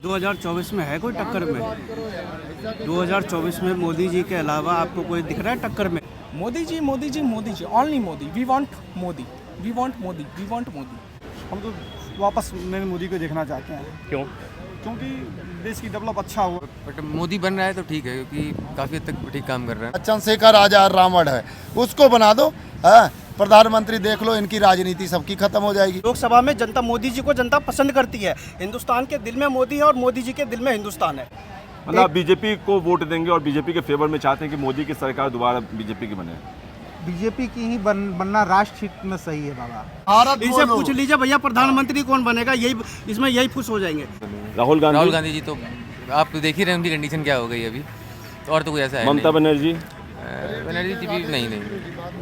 2024 में है कोई टक्कर में? 2024 में मोदी जी के अलावा आपको कोई दिख रहा है टक्कर में? Modi ji, only Modi. We want Modi, we want Modi, we want Modi. हम तो वापस नरेंद्र मोदी को देखना चाहते हैं। क्यों? क्योंकि देश की डेवलप अच्छा हुआ। बट मोदी बन रहा है तो ठीक है, क्योंकि काफ़ी हद तक ठीक काम कर रहा है। चंद्रशेखर आजाद रावण है, उसको बना दो। प्रधानमंत्री देख लो, इनकी राजनीति सबकी खत्म हो जाएगी। लोकसभा में जनता मोदी जी को जनता पसंद करती है। हिंदुस्तान के दिल में मोदी है और मोदी जी के दिल में हिंदुस्तान है। मतलब आप बीजेपी को वोट देंगे और बीजेपी के फेवर में चाहते हैं कि मोदी की सरकार दोबारा बीजेपी की बने? बीजेपी की ही बनना राष्ट्र हित में सही है बाबा। भारत इनसे पूछ लीजिए भैया प्रधानमंत्री कौन बनेगा, यही खुश हो जाएंगे। राहुल गांधी जी तो आप देख ही रहे हैं उनकी कंडीशन क्या हो गई अभी, तो और तो कोई ऐसा है ममता बनर्जी जी भी नहीं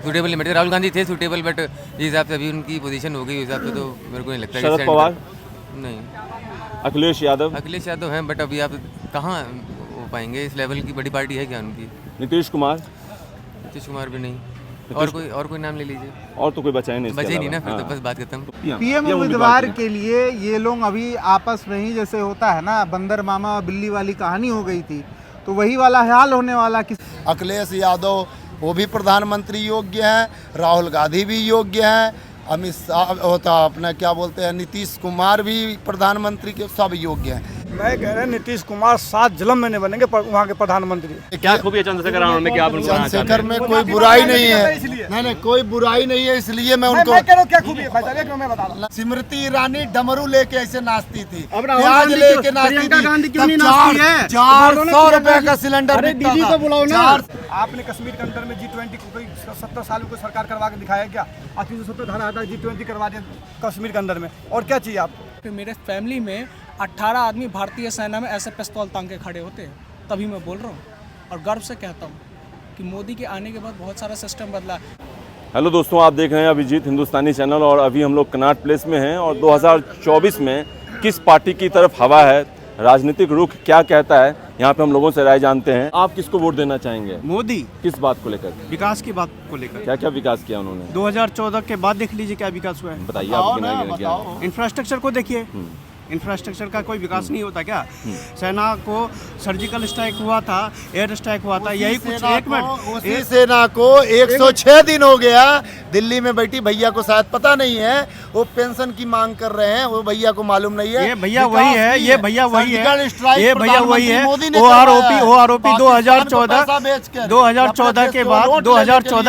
सूटेबल नहीं बैठे। राहुल गांधी थे सूटेबल, बट जिस हिसाब से अभी उनकी पोजीशन हो गई उस हिसाब से तो मेरे को नहीं लगता। शरद पवार नहीं, अखिलेश यादव हैं, बट अभी आप कहाँ हो पाएंगे, इस लेवल की बड़ी पार्टी है क्या उनकी? नीतीश कुमार भी नहीं। और कोई नाम ले लीजिए। और तो कोई बचा ही नहीं, ना फिर तो बस बात खत्म। पीएम उम्मीदवार के लिए ये लोग अभी आपस में ही जैसे होता है ना, बंदर मामा और बिल्ली वाली कहानी हो गई थी, तो वही वाला हाल होने वाला। अखिलेश यादव वो भी प्रधानमंत्री योग्य हैं, राहुल गांधी भी योग्य हैं, अमित शाह होता अपना क्या बोलते हैं, नीतीश कुमार भी प्रधानमंत्री के सब योग्य हैं। मैं कह रहा नीतीश कुमार 7 जन्म में नहीं बनेंगे वहाँ के प्रधानमंत्री। क्या खूबी है चंद्रशेखर रावण में कि आप उनको बनाना चाहते हैं? चंद्रशेखर में कोई बुराई नहीं है, नहीं कोई बुराई नहीं है, इसलिए मैं उनको कह रहा हूँ क्या खूबी है भाई, मैं बता रहा हूँ। स्मृति ईरानी डमरू लेके ऐसे नाचती थी, अब प्याज लेके नाचती प्रियंका गांधी थी, क्यों नहीं नाचती है? 400 रुपए का सिलेंडर बिकता दीदी था। को बुलाओ ना। आपने कश्मीर के अंदर में G20 को कोई 70 साल में कोई सरकार करवा के दिखाया क्या? 370 धारा आता है, G20 करवा दिया कश्मीर के अंदर में, और क्या चाहिए आपको? फिर मेरे फैमिली में 18 आदमी भारतीय सेना में ऐसे पिस्तौल तांग के खड़े होते हैं, तभी मैं बोल रहा हूँ और गर्व से कहता हूँ कि मोदी के आने के बाद बहुत सारा सिस्टम बदला। हेलो दोस्तों, आप देख रहे हैं अभिजीत हिंदुस्तानी चैनल और अभी हम लोग कनॉट प्लेस में हैं और 2024 में किस पार्टी की तरफ हवा है, राजनीतिक रुख क्या कहता है, यहाँ पे हम लोगों से राय जानते हैं। आप किसको वोट देना चाहेंगे? मोदी। किस बात को लेकर? विकास की बात को लेकर। क्या क्या विकास किया उन्होंने? 2014 के बाद देख लीजिए क्या विकास हुआ है। बताइए आप। इंफ्रास्ट्रक्चर को देखिए, इंफ्रास्ट्रक्चर का कोई विकास नहीं होता क्या? सेना को सर्जिकल स्ट्राइक हुआ था, एयर स्ट्राइक हुआ था, यही कुछ। एक मिनट, उसी सेना को 106 दिन हो गया दिल्ली में बैठी, भैया को शायद पता नहीं है, वो पेंशन की मांग कर रहे हैं, वो भैया को मालूम नहीं है। ये भैया वही है, ये भैया वही है, ये भैया वही है। वो आरोपी 2014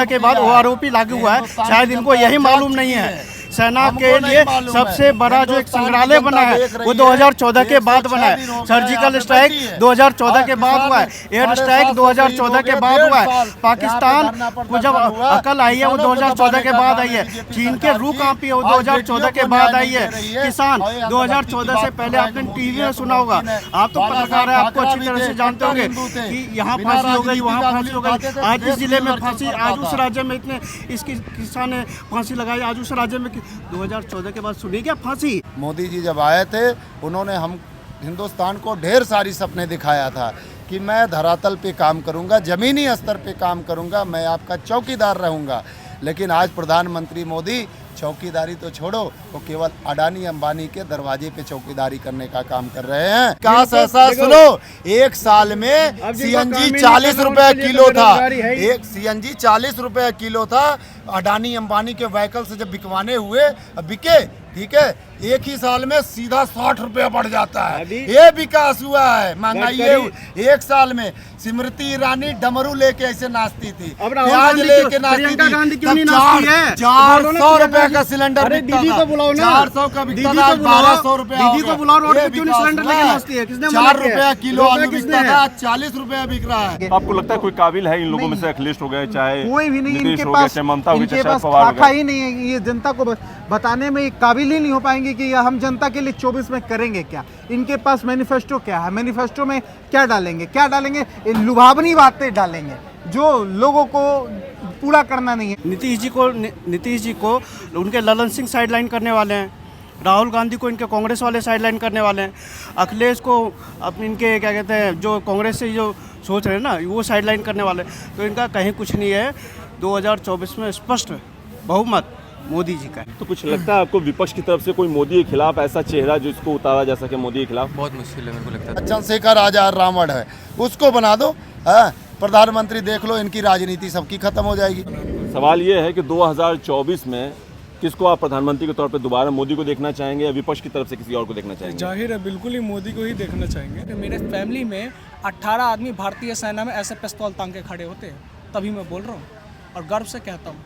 के बाद वो आरोपी लागू हुआ है, शायद इनको यही मालूम नहीं है। सेना के लिए सबसे बड़ा जो एक संग्रहालय बना है वो 2014 के बाद बना है। सर्जिकल स्ट्राइक 2014 के बाद हुआ है, एयर स्ट्राइक 2014 के बाद हुआ है। पाकिस्तान को जब अकल आई है वो 2014 के बाद आई है। चीन के रूह कांपी है वो 2014 के बाद आई है। किसान 2014 से पहले आपने टीवी में सुना होगा, आप तो पत्रकार है, आपको अच्छी तरह से जानते होंगे कि यहाँ फांसी हो गई, वहाँ फांसी हो गई, आज इस जिले में फांसी, आज उस राज्य में इतने इसकी किसान ने फांसी लगाई, आज उस राज्य में 2014 के बाद सुनी क्या फांसी? मोदी जी जब आए थे उन्होंने हम हिंदुस्तान को ढेर सारी सपने दिखाया था कि मैं धरातल पे काम करूंगा, जमीनी स्तर पे काम करूंगा, मैं आपका चौकीदार रहूंगा। लेकिन आज प्रधानमंत्री मोदी चौकीदारी तो छोड़ो, वो केवल अडानी अंबानी के दरवाजे पे चौकीदारी करने का काम कर रहे हैं। काश ऐसा सुनो, एक साल में CNG 40 रुपए किलो था, एक CNG 40 रुपए किलो था। अडानी अंबानी के व्हीकल से जब बिकवाने हुए, बिके, ठीक है, एक ही साल में सीधा 60 रुपया बढ़ जाता है। ये विकास हुआ है, महंगाई एक साल में। स्मृति ईरानी डमरू लेके ऐसे नाचती थी, प्याज लेके नाचती थी, 400 रुपए का सिलेंडर बिकता था, 400 का बिकता था, 1200 रुपया। दीदी को बुलाओ, क्यों नहीं सिलेंडर लेके नाचती है? किसने 4 रुपया किलो आलू बिकता था, 40 रुपया बिक रहा है। आपको लगता है कोई काबिल है इन लोगों में से? अखिलेश हो गए, चाहे कोई भी नहीं, नीतीश इनके हो गए, पास चाहे ममता हो गई, चाहे शरद पवार हो खाका गए। ही नहीं है। ये जनता को बताने में काबिल ही नहीं हो पाएंगे कि हम जनता के लिए 24 में करेंगे क्या। इनके पास मैनिफेस्टो क्या है, मैनिफेस्टो में क्या डालेंगे, लुभावनी बातें डालेंगे जो लोगों को पूरा करना नहीं है। नीतीश जी को उनके ललन सिंह साइडलाइन करने वाले हैं, राहुल गांधी को इनके कांग्रेस वाले साइडलाइन करने वाले हैं, अखिलेश को अब इनके क्या कहते हैं जो कांग्रेस से जो सोच रहे हैं ना वो साइडलाइन करने वाले। तो इनका कहीं कुछ नहीं है। 2024 में स्पष्ट बहुमत मोदी जी का है। तो कुछ लगता है आपको विपक्ष की तरफ से कोई मोदी के खिलाफ ऐसा चेहरा जिसको उतारा जा सके मोदी के खिलाफ? बहुत मुश्किल है, मेरे को लगता है। चंद्रशेखर आजाद रावण है, उसको बना दो, हाँ, प्रधानमंत्री देख लो, इनकी राजनीति सबकी खत्म हो जाएगी। सवाल ये है कि 2024 में किसको आप प्रधानमंत्री के तौर पे दोबारा मोदी को देखना चाहेंगे या विपक्ष की तरफ से किसी और को देखना चाहेंगे? जाहिर है बिल्कुल ही मोदी को ही देखना चाहेंगे। मेरे फैमिली में 18 आदमी भारतीय सेना में ऐसे पिस्तौल तांग के खड़े होते हैं, तभी मैं बोल रहा हूँ और गर्व से कहता हूँ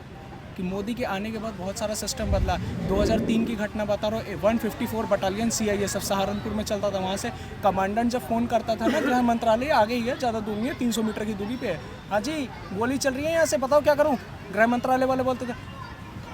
कि मोदी के आने के बाद बहुत सारा सिस्टम बदला। 2003 की घटना बता रहा हूँ, 154 बटालियन CISF सहारनपुर में चलता था। वहाँ से कमांडेंट जब फ़ोन करता था ना, गृह मंत्रालय आगे ही है, ज़्यादा दूर नहीं है, 300 मीटर की दूरी पे है। हाँ जी, गोली चल रही है यहाँ से, बताओ क्या करूँ? गृह मंत्रालय वाले बोलते थे,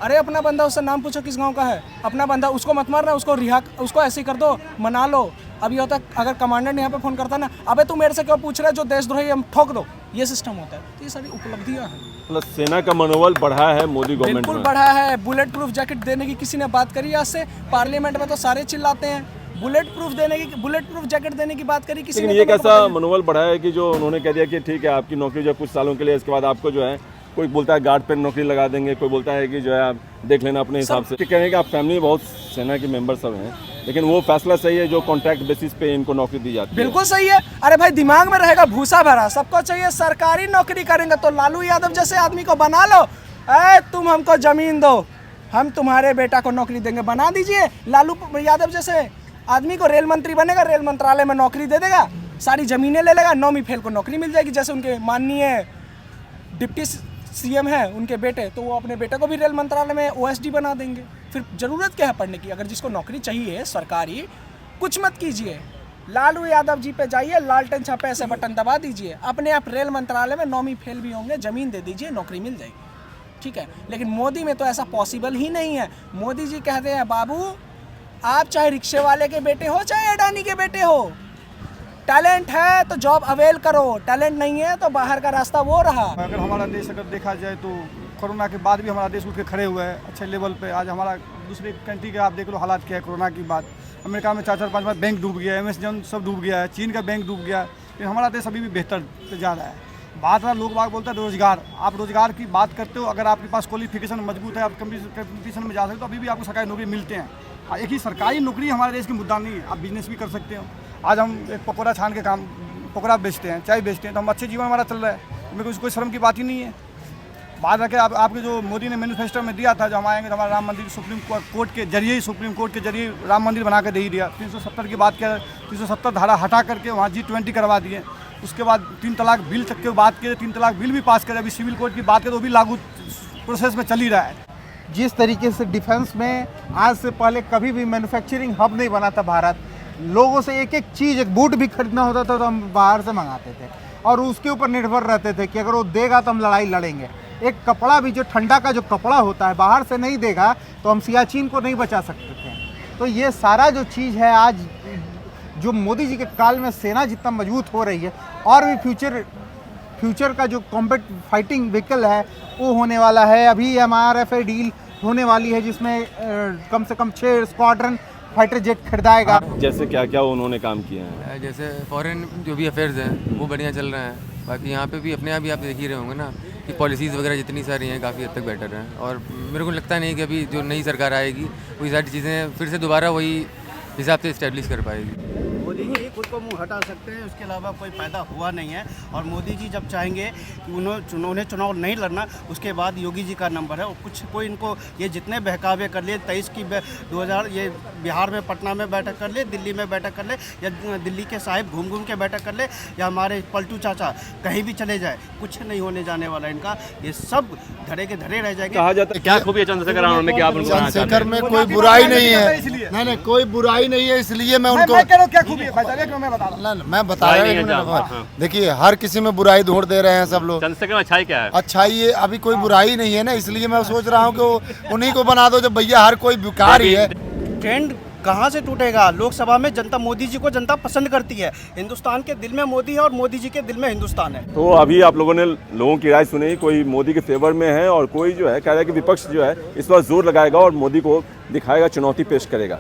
अरे अपना बंदा, उससे नाम पूछो किस गांव का है, अपना बंदा, उसको मत मारना, उसको ऐसे ही कर दो, मना लो। अब ये होता है अगर कमांडेंट यहाँ पे फ़ोन करता ना, अबे तू मेरे से क्यों पूछ रहा है, जो देशद्रोही हम ठोक दो, ये सिस्टम होता है। तो ये सारी उपलब्धियाँ हैं। मतलब सेना का मनोबल बढ़ा है मोदी गवर्नमेंट बिल्कुल में। बढ़ा है। बुलेट प्रूफ जैकेट देने की किसी ने बात करी आज से? पार्लियामेंट में तो सारे चिल्लाते हैं। बुलेट प्रूफ जैकेट देने की बात करी किसी लेकिन ने? ये तो मेरे को कैसा बताइए। मनोबल बढ़ा है कि जो उन्होंने कह दिया कि ठीक है आपकी नौकरी जो कुछ सालों के लिए, इसके बाद आपको जो है, कोई बोलता है गार्ड पे नौकरी लगा देंगे, कोई बोलता है कि जो है आप देख लेना अपने हिसाब से। कह रहे हैं कि आप फैमिली में बहुत सेना के मेंबर सब हैं, लेकिन वो फैसला सही है जो कॉन्ट्रैक्ट बेसिस पे इनको नौकरी दी जाती है? बिल्कुल सही है। अरे भाई दिमाग में रहेगा भूसा भरा, सबको चाहिए सरकारी नौकरी करेंगे तो लालू यादव जैसे आदमी को बना लो। तुम हमको जमीन दो, हम तुम्हारे बेटा को नौकरी देंगे, बना दीजिए। लालू यादव जैसे आदमी को रेल मंत्री बनेगा, रेल मंत्रालय में नौकरी दे देगा, सारी जमीनें ले लेगा, 9वीं फेल को नौकरी मिल जाएगी। जैसे उनके माननीय डिप्टी CM है उनके बेटे, तो वो अपने बेटे को भी रेल मंत्रालय में OSD बना देंगे। फिर ज़रूरत क्या है पढ़ने की? अगर जिसको नौकरी चाहिए सरकारी, कुछ मत कीजिए, लालू यादव जी पे जाइए, लालटेन छापे ऐसे बटन दबा दीजिए, अपने आप रेल मंत्रालय में 9वीं फेल भी होंगे, ज़मीन दे दीजिए, नौकरी मिल जाएगी। ठीक है, लेकिन मोदी में तो ऐसा पॉसिबल ही नहीं है। मोदी जी कहते हैं, बाबू आप चाहे रिक्शे वाले के बेटे हो, चाहे अडानी के बेटे हो, टैलेंट है तो जॉब अवेल करो, टैलेंट नहीं है तो बाहर का रास्ता वो रहा। अगर हमारा देश अगर देखा जाए तो कोरोना के बाद भी हमारा देश उठ के खड़े हुए है अच्छे लेवल पे। आज हमारा दूसरे कंट्री के आप देख लो हालात क्या है कोरोना की बात। अमेरिका में 4-4, 5-5 बैंक डूब गया, MS जन सब डूब गया है, चीन का बैंक डूब गया, लेकिन हमारा देश अभी भी बेहतर पे जा रहा है। बात रहा लोग बाग बोलता है रोजगार, आप रोजगार की बात करते हो, अगर आपके पास क्वालिफिकेशन मजबूत है, आप कंपटीशन में जा सकते हो, तो अभी भी आपको सरकारी नौकरी मिलते हैं। एक ही सरकारी नौकरी हमारे देश की मुद्दा नहीं है, आप बिजनेस भी कर सकते हो। आज हम एक पकौड़ा छान के काम, पकौड़ा बेचते हैं, चाय बेचते हैं, तो हम अच्छे जीवन हमारा चल रहा है, मेरे को कोई शर्म की बात ही नहीं है। बात रखे आपके जो मोदी ने मैनिफेस्टो में दिया था, जो हम आएंगे तो हमारा राम मंदिर सुप्रीम कोर्ट के जरिए राम मंदिर बना के दे ही दिया। 370 की बात किया, 370 धारा हटा करके वहाँ G20 करवा दिए। उसके बाद 3 तलाक बिल तक की बात की, 3 तलाक बिल भी पास करे। अभी सिविल कोड की बात करें तो भी लागू प्रोसेस में चल ही रहा है। जिस तरीके से डिफेंस में आज से पहले कभी भी मैन्युफैक्चरिंग हब नहीं बना था भारत, लोगों से एक एक चीज़, एक बूट भी खरीदना होता था तो हम बाहर से मंगाते थे और उसके ऊपर निर्भर रहते थे कि अगर वो देगा तो हम लड़ाई लड़ेंगे। एक कपड़ा भी, जो ठंडा का जो कपड़ा होता है, बाहर से नहीं देगा तो हम सियाचिन को नहीं बचा सकते थे। तो ये सारा जो चीज़ है आज जो मोदी जी के काल में सेना जितना मजबूत हो रही है, और भी फ्यूचर का जो कॉम्बैट फाइटिंग व्हीकल है वो होने वाला है। अभी MRFA डील होने वाली है जिसमें कम से कम 6 स्क्वाड्रन फाइटर जेट खरीदाएगा। जैसे क्या क्या उन्होंने काम किए हैं? जैसे फॉरेन जो भी अफेयर्स हैं वो बढ़िया चल रहे हैं। बाकी यहाँ पे भी अपने आप ही आप देख ही रहे होंगे ना कि पॉलिसीज़ वगैरह जितनी सारी हैं काफ़ी हद तक बेटर हैं। और मेरे को लगता नहीं कि अभी जो नई सरकार आएगी वही सारी चीज़ें फिर से दोबारा वही हिसाब से इस्टेब्लिश कर पाएगी। मोदी जी खुद को मुंह हटा सकते हैं, उसके अलावा कोई फायदा हुआ नहीं है। और मोदी जी जब चाहेंगे कि उन्हें चुनाव नहीं लड़ना, उसके बाद योगी जी का नंबर है। और कोई इनको ये जितने बहकावे कर लिए, 23 की 2000 ये बिहार में पटना में बैठक कर ले, दिल्ली में बैठक कर ले, या दिल्ली के साहिब घूम घूम के बैठक कर ले, या हमारे पलटू चाचा कहीं भी चले जाए, कुछ नहीं होने जाने वाला इनका। ये सब धड़े के धड़े रह जाएंगे। कहा जाता है क्या खूबी है चंद्रशेखर रावण में कि आप उनको बनाना चाहते चंद्रशेखर में कोई बुराई नहीं है, नहीं कोई बुराई नहीं है, इसलिए मैं उनको क्या खूबी है मैं बता रहा हूँ। मैं बता रहा हूँ। देखिए हर किसी में बुराई ढूंढ दे रहे हैं सब लोग। चंद्रशेखर में अच्छाई क्या है? अच्छाई ये अभी कोई बुराई नहीं है ना, इसलिए मैं सोच रहा हूँ कि उन्हीं को बना दो जब भैया हर कोई बेकार ही है। ट्रेंड कहाँ से टूटेगा? लोकसभा में जनता मोदी जी को जनता पसंद करती है। हिंदुस्तान के दिल में मोदी है और मोदी जी के दिल में हिंदुस्तान है। तो अभी आप लोगों ने लोगों की राय सुनी, कोई मोदी के फेवर में है और कोई जो है कह रहा है कि विपक्ष जो है इस बार जोर लगाएगा और मोदी को दिखाएगा, चुनौती पेश करेगा।